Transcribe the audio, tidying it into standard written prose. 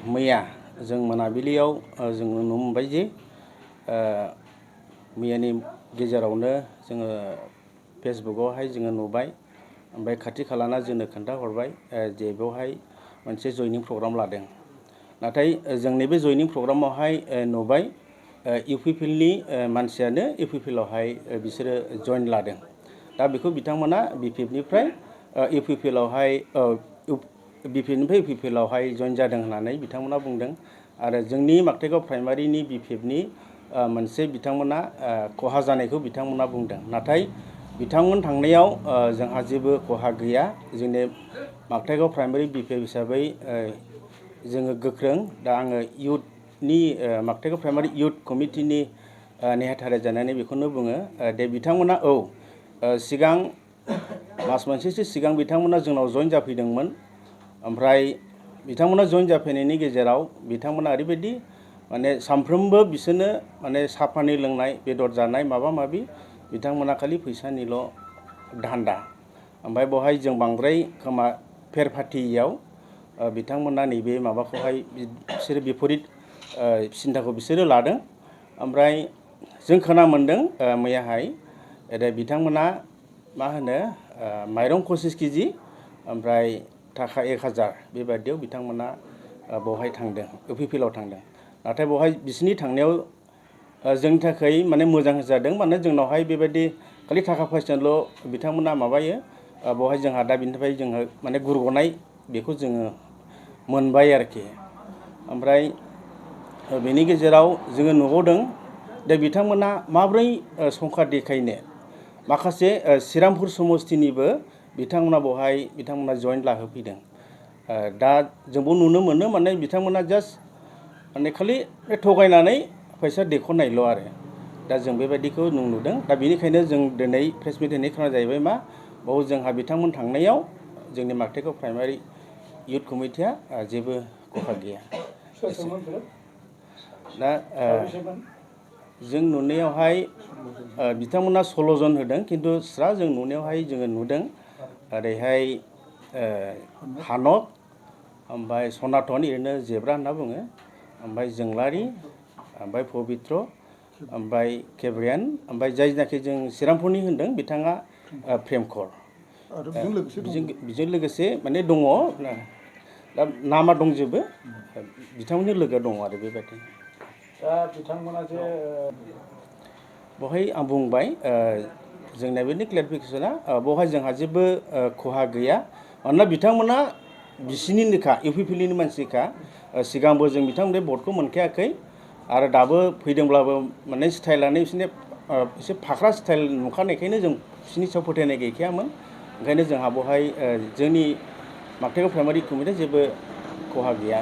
मैया जों मोनाबिलियाव जोङो नुनो मोनबाय जे मैयानि गेजेरावनो जोङो फेसबुकआवहाय जोङो नुबाय ओमफ्राय खाथि खालाना जोंनो खोन्थाहरबाय जे बेवहाय मोनसे जयनिं प्रग्राम लादों। नाथाय जोंनि बे जयनिं प्रग्रामावहाय नुबाय इउपिपिएलनि मानसियानो इउपिपिएलआवहाय बिसोरो जइन लादों। दा बेखौ बिथांमोना बिपिएफनिफ्राय इउपिपिएलआवहाय बिपिएफनिफ्राय इउपिपिएलआवहाय जइन जादों होननानै बिथांमोना बुंदों। आरो जोंनि माकटिगाव प्राइमारिनि बिपिएफनि मोनसे बिथांमोना खहा जानायखौ बिथांमोना बुंदों। नाथाय बिथांमोन थांनायाव जोंहा जेबो खहा गैया। जोंनि माकटिगाव प्राइमारि बिपिएफ हिसाबै जोङो गोख्रों। दा आङो इयुथनि माकटिगाव प्राइमारि इयुथ कमिटिनि नेहाथारि जानानै बेखौनो बुङो दे बिथांमोना सिगां मास मोनसेसो सिगां बिथांमोना जोंनाव जइन जाफैदोंमोन। ओमफ्राय बिथांमोना जइन जाफैनायनि गेजेराव बिथांमोना ओरैबायदि माने सानफ्रोमबो बिसोरनो माने साहा पानि लोंनाय बेदर जानाय माबा माबि बिथांमोना खालि फैसानिल' धान्दा। ओमफ्राय बेवहाय जों बांद्राय खोमा फेर फाथियाव बिथांमोना नैबे माबाखौहाय बिसोरो बिपरित सिन्थाखौ बिसोरो लादों। ओमफ्राय जों खोना मोन्दों मैयाहाय बिथांमोना मा होनो माइरं 25 केजि ओमफ्राय थाखा 1000 बेबायदियाव बिथांमोना बेवहाय थांदों, इउपिपिएलआव थांदों। नाथाय बेवहाय बिसोरनि थांनायाव जोंनि थाखाय माने मोजां जादों। माने जोंनावहाय बेबायदि खालि थाखा फैसाल' बिथांमोना माबायो। बेवहाय जोंहा दा बिनिफ्राय जोङो माने गुरग'नाय बेखौ जोङो मोनबाय आरोखि। ओमफ्राय बेनि गेजेराव जोङो नुबावदों दा बिथांमोना माब्रै संखार देखायनो माखासे श्रीरामपुर समस्तिनिबो बिथांमोना बेवहाय बिथांमोना जइन लाहोफैदों। दा जोंबो नुनो मोनो माने बिथांमोना जास्ट माने खालि थगायनानै फैसा देख'नायल' आरो। दा जों बेबायदिखौ नुदों। दा बेनिखायनो जों दिनै प्रेस मिट होनाय खारना जाहैबाय मा बाव जोंहा बिथांमोन थांनायाव जोंनि माकटिगाव प्राइमारि इयुथ कमिटिया जेबो खहा गैया। दा जों नुनायावहाय बिथांमोना 16 जन होदों। खिन्थु स्रा जों नुनायावहाय जोङो नुदों ओरैहाय हानक ओमफ्राय सनातन ओरैनो जेब्रा होनना बुङो, ओमफ्राय जोंलारि, ओमफ्राय पबित्र, ओमफ्राय केब्रियान, ओमफ्राय जायनाखि जों श्रीरामपुरनि होनदों बिथाङा प्रेमकर। बेजों लोगोसे माने दङ। दा नामा दंजोबो बिथांमोननि लोगो दङ आरो बेबायदि। दा बिथांमोना जे बेवहाय आं बुंबाय जोंना बेनि क्लेरिफिकेसना बेवहाय जोंहा जेबो खहा गैया। मानोना बिथांमोना बिसिनिनोखा इउपिपिएलनि मानसिखा। सिगांबो जों बिथांमोननि भटखौ मोनखायाखै आरो दाबो फैदोंब्लाबो माने स्टाइलानो बिसोरनि एसे फाख्रा स्टाइल नुखानायखायनो जों बिसोरनि सायाव फोथायनाय गैखायामोन। ओंखायनो जोंहा बेवहाय जोंनि माकटिगाव प्राइमारि कमिटिया जेबो खहा गैया।